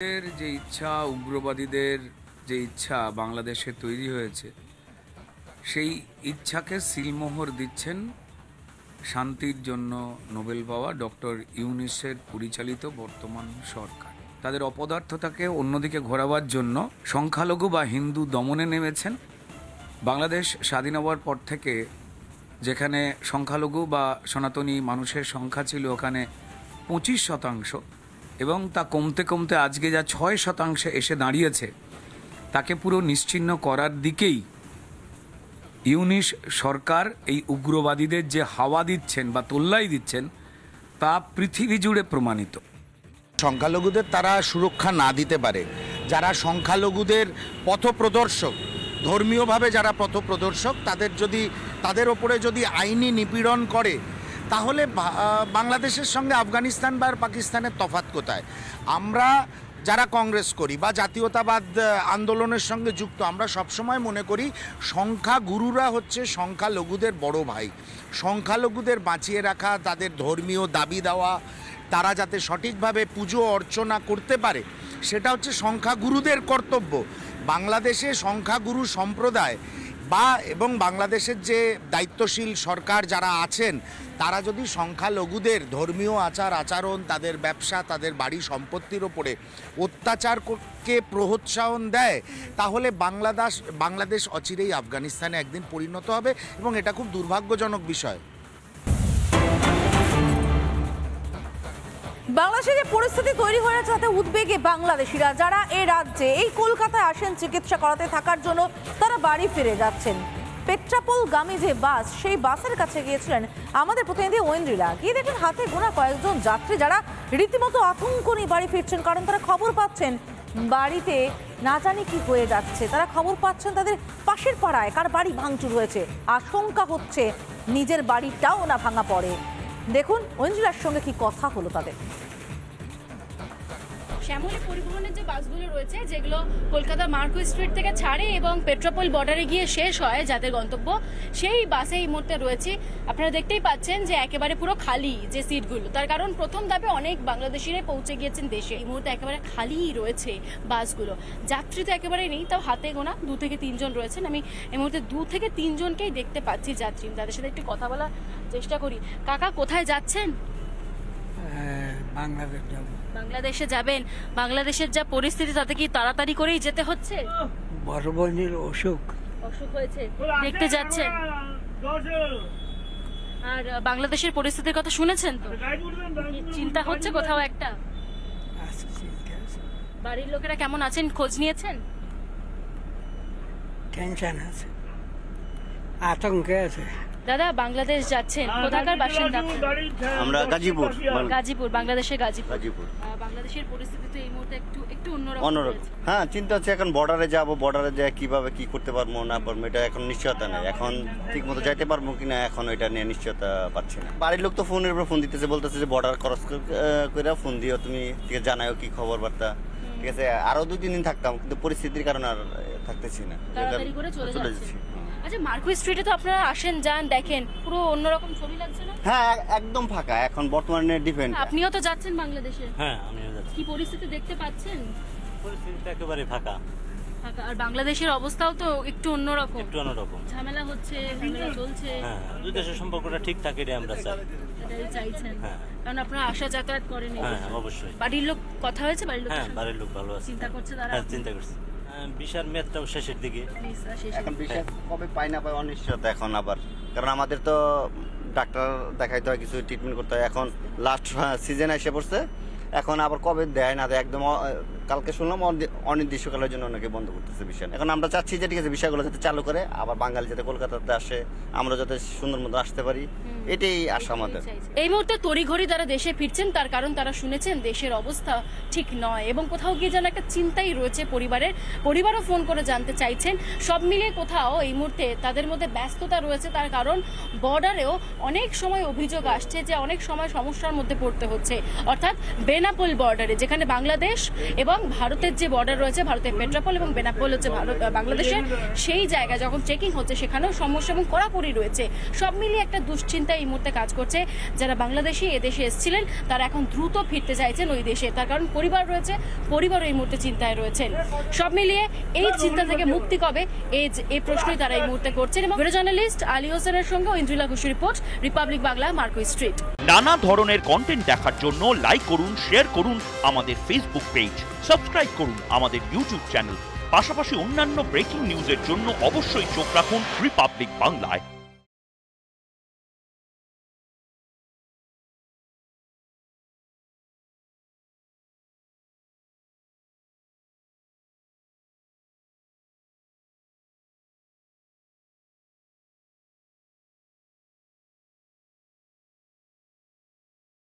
এর যে ইচ্ছা, উগ্রবাদীদের যে ইচ্ছা বাংলাদেশে তৈরি হয়েছে, সেই ইচ্ছাকে সিলমোহর দিচ্ছেন শান্তির জন্য নোবেল পাওয়া ডক্টর ইউনূসের পরিচালিত বর্তমান সরকার। তাদের অপদার্থতাকে অন্যদিকে ঘোরাবার জন্য সংখ্যালঘু বা হিন্দু দমনে নেমেছেন। বাংলাদেশ স্বাধীন হওয়ার পর থেকে যেখানে সংখ্যালঘু বা সনাতনী মানুষের সংখ্যা ছিল ওখানে 25% এবং তা কমতে কমতে আজকে যা 6% এসে দাঁড়িয়েছে, তাকে পুরো নিশ্চিহ্ন করার দিকেই ইউনূস সরকার এই উগ্রবাদীদের যে হাওয়া দিচ্ছেন বা তোল্লাই দিচ্ছেন তা পৃথিবী জুড়ে প্রমাণিত। সংখ্যালঘুদের তারা সুরক্ষা না দিতে পারে, যারা সংখ্যালঘুদের পথপ্রদর্শক, ধর্মীয়ভাবে যারা পথপ্রদর্শক, তাদের ওপরে যদি আইনি নিপীড়ন করে, তাহলে বাংলাদেশের সঙ্গে আফগানিস্তান বা পাকিস্তানের তফাৎ কোথায়? আমরা যারা কংগ্রেস করি বা জাতীয়তাবাদ আন্দোলনের সঙ্গে যুক্ত, আমরা সবসময় মনে করি সংখ্যাগুরুরা হচ্ছে সংখ্যালঘুদের বড় ভাই। সংখ্যালঘুদের বাঁচিয়ে রাখা, তাদের ধর্মীয় দাবি দেওয়া, তারা যাতে সঠিকভাবে পুজো অর্চনা করতে পারে, সেটা হচ্ছে সংখ্যাগুরুদের কর্তব্য। বাংলাদেশে সংখ্যাগুরু সম্প্রদায় এবং বাংলাদেশের যে দায়িত্বশীল সরকার যারা আছেন, তারা যদি সংখ্যালঘুদের ধর্মীয় আচার আচরণ, তাদের ব্যবসা, তাদের বাড়ি সম্পত্তির ওপরে অত্যাচারকে প্রোৎসাহন দেয়, তাহলে বাংলাদেশ অচিরেই আফগানিস্তানে একদিন পরিণত হবে এবং এটা খুব দুর্ভাগ্যজনক বিষয়। বাংলাদেশে যে পরিস্থিতি তৈরি হয়েছে তাতে উদ্বেগে বাংলাদেশিরা, যারা এই রাজ্যে এই কলকাতায় আসেন চিকিৎসা করাতে থাকার জন্য, তারা বাড়ি ফিরে যাচ্ছেন। পেট্রাপোলগামী যে বাস, সেই বাসের কাছে গিয়েছিলেন আমাদের প্রতিনিধি ঐন্দ্রিলা। গিয়ে দেখেন হাতে গোনা কয়েকজন যাত্রী যারা রীতিমতো আতঙ্ক নিয়ে বাড়ি ফিরছেন, কারণ তারা খবর পাচ্ছেন বাড়িতে না জানি কি হয়ে যাচ্ছে। তারা খবর পাচ্ছেন তাদের পাশের পাড়ায় কার বাড়ি ভাঙচুর হয়েছে, আশঙ্কা হচ্ছে নিজের বাড়িটাও না ভাঙা পড়ে। দেখুন ঐন্দ্রিলার সঙ্গে কি কথা হলো তাদের। শ্যামলী পরিবহনের যে বাসগুলো রয়েছে, যেগুলো কলকাতার মার্কো স্ট্রিট থেকে ছাড়ে এবং পেট্রাপোল বর্ডারে গিয়ে শেষ হয় যাদের গন্তব্য, সেই বাসে এই মুহূর্তে রয়েছে। আপনারা দেখতেই পাচ্ছেন যে একেবারে পুরো খালি যে সিটগুলো, তার কারণ প্রথম ধাপে অনেক বাংলাদেশিরাই পৌঁছে গিয়েছেন দেশে। এই মুহূর্তে একেবারে খালিই রয়েছে বাসগুলো, যাত্রী তো একেবারে নেই, তাও হাতে গোনা 2 থেকে 3 জন রয়েছেন। আমি এই মুহূর্তে 2 থেকে 3 জনকেই দেখতে পাচ্ছি যাত্রী, তাদের সাথে একটু কথা বলার চেষ্টা করি। কাকা, কোথায় যাচ্ছেন? বাংলাদেশে যাবেন। বাংলাদেশের যা পরিস্থিতি, তাতে কি তাড়াতাড়ি করেই যেতে হচ্ছে? বড় বোনের অসুখ হয়েছে, দেখতে যাচ্ছেন। আর বাংলাদেশের পরিস্থিতির কথা শুনেছেন তো? চিন্তা হচ্ছে কোথাও একটা? বাড়ির লোকেরা কেমন আছেন, খোঁজ নিয়েছেন? টেনশন আছে, আতঙ্কে আছে। দাদা, বাংলাদেশ যাচ্ছেন, কোথাকার বাসিন্দা? আমরা গাজীপুর, বাংলাদেশের গাজীপুর। বাংলাদেশের পরিস্থিতি তো এই মুহূর্তে একটু অন্যরকম। হ্যাঁ, চিন্তা হচ্ছে এখন বর্ডারে যাব, বর্ডারে যায় কিভাবে কি করতে পারবো না পারবো, এটা এখন নিশ্চয়তা নেই। এখন ঠিক মতো যাইতে পারবো কিনা এখন এটা নিয়ে নিশ্চয়তা পাচ্ছি না। বাড়ির লোক তো ফোনের উপর ফোন দিতেছে, বলতেছে যে বর্ডার ক্রস করে ফোন দিও, তুমি ঠিক আছে জানাও কি খবর বার্তা। ঠিক আছে, আরো 2-3 দিন থাকতাম, কিন্তু পরিস্থিতির কারণে আর থাকতেছি না, চলে যাচ্ছি। আচ্ছা, মার্কো স্ট্রিটে তো আপনারা আসেন, যান, দেখেন, পুরো অন্যরকম ছবি লাগছে না? হ্যাঁ, একদম ফাঁকা এখন বর্তমানে ডিফেন্ড। আপনিও তো যাচ্ছেন বাংলাদেশে? হ্যাঁ, আমিও যাচ্ছি। কি পরিস্থিতি দেখতে পাচ্ছেন? পরিস্থিতিটা একেবারে ফাঁকা। আর বাংলাদেশের অবস্থাও তো একটু অন্যরকম, ঝামেলা হচ্ছে, ঝামেলা চলছে। হ্যাঁ, দুই দেশের সম্পর্কটা ঠিক থাকে, এটা আমরা চাই। এটাই চাইছেন? হ্যাঁ, কারণ আপনারা আসা যাতায়াত করেন। হ্যাঁ, অবশ্যই। বাড়ির লোক কথা হয়েছে? বাড়ির লোক ভালো আছে। চিন্তা করছে তারা? হ্যাঁ, চিন্তা করছে। ভিসার মেয়াদটাও শেষের দিকে, এখন ভিসা কবে পাই না পাই অনিশ্চয়তা এখন আবার। কারণ আমাদের তো ডাক্তার দেখাইতে হয়, কিছু ট্রিটমেন্ট করতে হয়। এখন লাস্ট সিজন এসে পড়ছে, এখন আবার কবে দেয় না দেয় একদম। কালকে শুনলাম অনির্দিষ্টকালের জন্য অনেকে বন্ধ করতেছে বিষয়। এখন আমরা চাচ্ছি যে ঠিক আছে, বিষয়গুলো যাতে চালু করে, আবার বাঙালি যাতে কলকাতাতে আসে, আমরা যাতে সুন্দর মতো আসতে পারি, এটাই আশা আমাদের। এই মুহূর্তে তড়িঘড়ি তারা দেশে ফিরছেন, তার কারণ তারা শুনেছেন দেশের অবস্থা ঠিক নয় এবং কোথাও গিয়ে যেন একটা চিন্তাই রয়েছে পরিবারও ফোন করে জানতে চাইছেন। সব মিলিয়ে কোথাও এই মুহূর্তে তাদের মধ্যে ব্যস্ততা রয়েছে, তার কারণ বর্ডারেও অনেক সময় অভিযোগ আসছে যে অনেক সময় সমস্যার মধ্যে পড়তে হচ্ছে, অর্থাৎ বেনাপোল বর্ডারে, যেখানে বাংলাদেশ এবং এবং ভারতের যে বর্ডার রয়েছে, ভারতের পেট্রাপোল এবং বেনাপোল হচ্ছে বাংলাদেশের, সেই জায়গায় যখন চেকিং হচ্ছে সেখানেও সমস্যা এবং কড়াকড়ি রয়েছে। সব মিলিয়ে একটা দুশ্চিন্তা এই মুহূর্তে কাজ করছে। যারা বাংলাদেশি এদেশে এসেছিলেন তারা এখন দ্রুত ফিরতে চাইছেন ওই দেশে, তার কারণ পরিবার রয়েছে, পরিবারও এই মুহূর্তে চিন্তায় রয়েছেন। সব মিলিয়ে এই চিন্তা থেকে মুক্তি কবে, এই প্রশ্নই তারা এই মুহূর্তে করছেন। এবং ভিডিও জার্নালিস্ট আলী হোসেনের সঙ্গে ইন্দ্রিলা ঘোষের report, Republic Bangla, marquee street. নানা ধরনের কন্টেন্ট দেখার জন্য লাইক করুন, শেয়ার করুন আমাদের ফেসবুক পেজ, সাবস্ক্রাইব করুন আমাদের ইউটিউব চ্যানেল। পাশাপাশি অন্যান্য ব্রেকিং নিউজের জন্য অবশ্যই চোখ রাখুন রিপাবলিক বাংলায়।